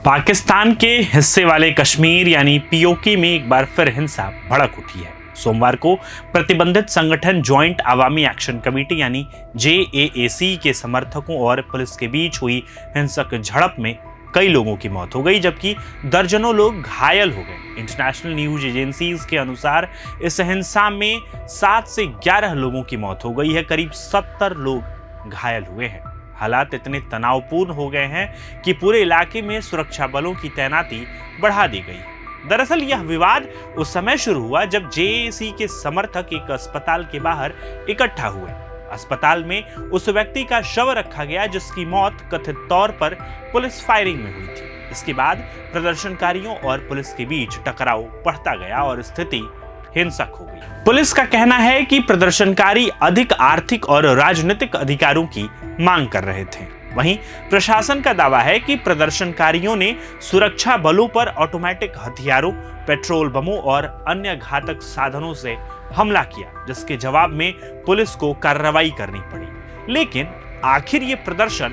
पाकिस्तान के हिस्से वाले कश्मीर यानी पीओके में एक बार फिर हिंसा भड़क उठी है। सोमवार को प्रतिबंधित संगठन ज्वाइंट अवामी एक्शन कमेटी यानी JAAC के समर्थकों और पुलिस के बीच हुई हिंसक झड़प में कई लोगों की मौत हो गई, जबकि दर्जनों लोग घायल हो गए। इंटरनेशनल न्यूज एजेंसीज के अनुसार इस हिंसा में 7 से 11 लोगों की मौत हो गई है, करीब 70 लोग घायल हुए हैं। हालात इतने तनावपूर्ण हो गए हैं कि पूरे इलाके में सुरक्षा बलों की तैनाती बढ़ा दी गई है। दरअसल यह विवाद उस समय शुरू हुआ जब JAAC के समर्थक एक अस्पताल के बाहर इकट्ठा हुए। अस्पताल में उस व्यक्ति का शव रखा गया जिसकी मौत कथित तौर पर पुलिस फायरिंग में हुई थी। इसके बाद प्रदर्शनकारियों और पुलिस के बीच टकराव बढ़ता गया और स्थिति हिंसक हो गई। पुलिस का कहना है कि प्रदर्शनकारी अधिक आर्थिक और राजनीतिक अधिकारों की मांग कर रहे थे। वहीं प्रशासन का दावा है कि प्रदर्शनकारियों ने सुरक्षा बलों पर ऑटोमेटिक हथियारों, पेट्रोल बमों और अन्य घातक साधनों से हमला किया, जिसके जवाब में पुलिस को कार्रवाई करनी पड़ी। लेकिन आखिर ये प्रदर्शन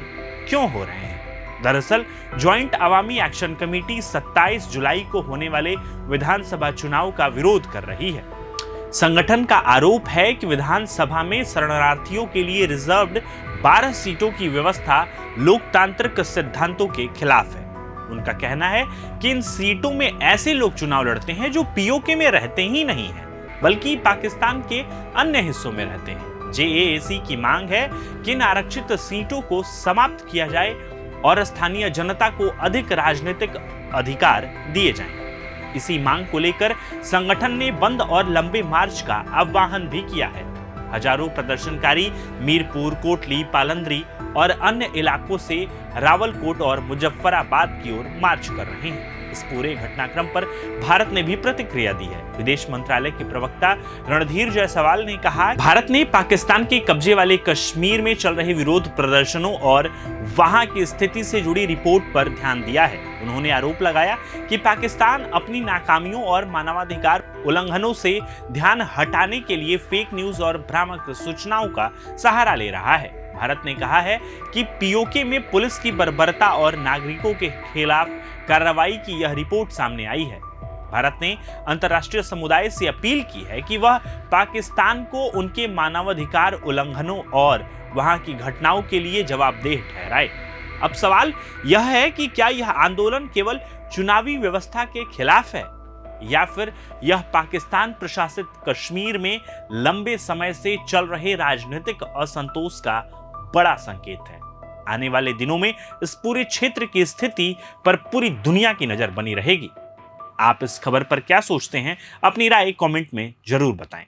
क्यों हो रहे हैं? दरअसल ज्वाइंट अवामी एक्शन कमेटी 27 जुलाई को होने वाले विधानसभा चुनाव का विरोध कर रही है। संगठन का आरोप है कि विधानसभा में शरणार्थियों के लिए रिजर्व्ड 12 सीटों की व्यवस्था लोकतांत्रिक सिद्धांतों के खिलाफ है। उनका कहना है कि इन सीटों में ऐसे लोग चुनाव लड़ते हैं जो पीओके में रहते ही नहीं हैं, बल्कि पाकिस्तान के अन्य हिस्सों में रहते हैं। JAAC की मांग है कि इन आरक्षित सीटों को समाप्त किया जाए और स्थानीय जनता को अधिक राजनीतिक अधिकार दिए जाएं। इसी मांग को लेकर संगठन ने बंद और लंबे मार्च का आह्वान भी किया है। हजारों प्रदर्शनकारी मीरपुर, कोटली, पालंद्री और अन्य इलाकों से रावलकोट और मुजफ्फराबाद की ओर मार्च कर रहे हैं। इस पूरे घटनाक्रम पर भारत ने भी प्रतिक्रिया दी है। विदेश मंत्रालय के प्रवक्ता रणधीर जायसवाल ने कहा, भारत ने पाकिस्तान के कब्जे वाले कश्मीर में चल रहे विरोध प्रदर्शनों और वहां की स्थिति से जुड़ी रिपोर्ट पर ध्यान दिया है। उन्होंने आरोप लगाया कि पाकिस्तान अपनी नाकामियों और मानवाधिकार उल्लंघनों से ध्यान हटाने के लिए फेक न्यूज और भ्रामक सूचनाओं का सहारा ले रहा है। भारत ने कहा है कि पीओके में पुलिस की बर्बरता और नागरिकों के खिलाफ कार्रवाई की यह रिपोर्ट सामने आई है। भारत ने अंतर्राष्ट्रीय समुदाय से अपील की है कि वह पाकिस्तान को उनके मानवाधिकार उल्लंघनों और वहां की घटनाओं के लिए जवाबदेह ठहराए। अब सवाल यह है कि क्या यह आंदोलन केवल चुनावी व्यवस्था के खिलाफ है या फिर यह पाकिस्तान प्रशासित कश्मीर में लंबे समय से चल रहे राजनीतिक असंतोष का बड़ा संकेत है। आने वाले दिनों में इस पूरे क्षेत्र की स्थिति पर पूरी दुनिया की नजर बनी रहेगी। आप इस खबर पर क्या सोचते हैं? अपनी राय कमेंट में जरूर बताएं।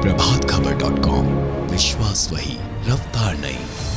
प्रभातखबर.com, विश्वास वही, रफ्तार नहीं।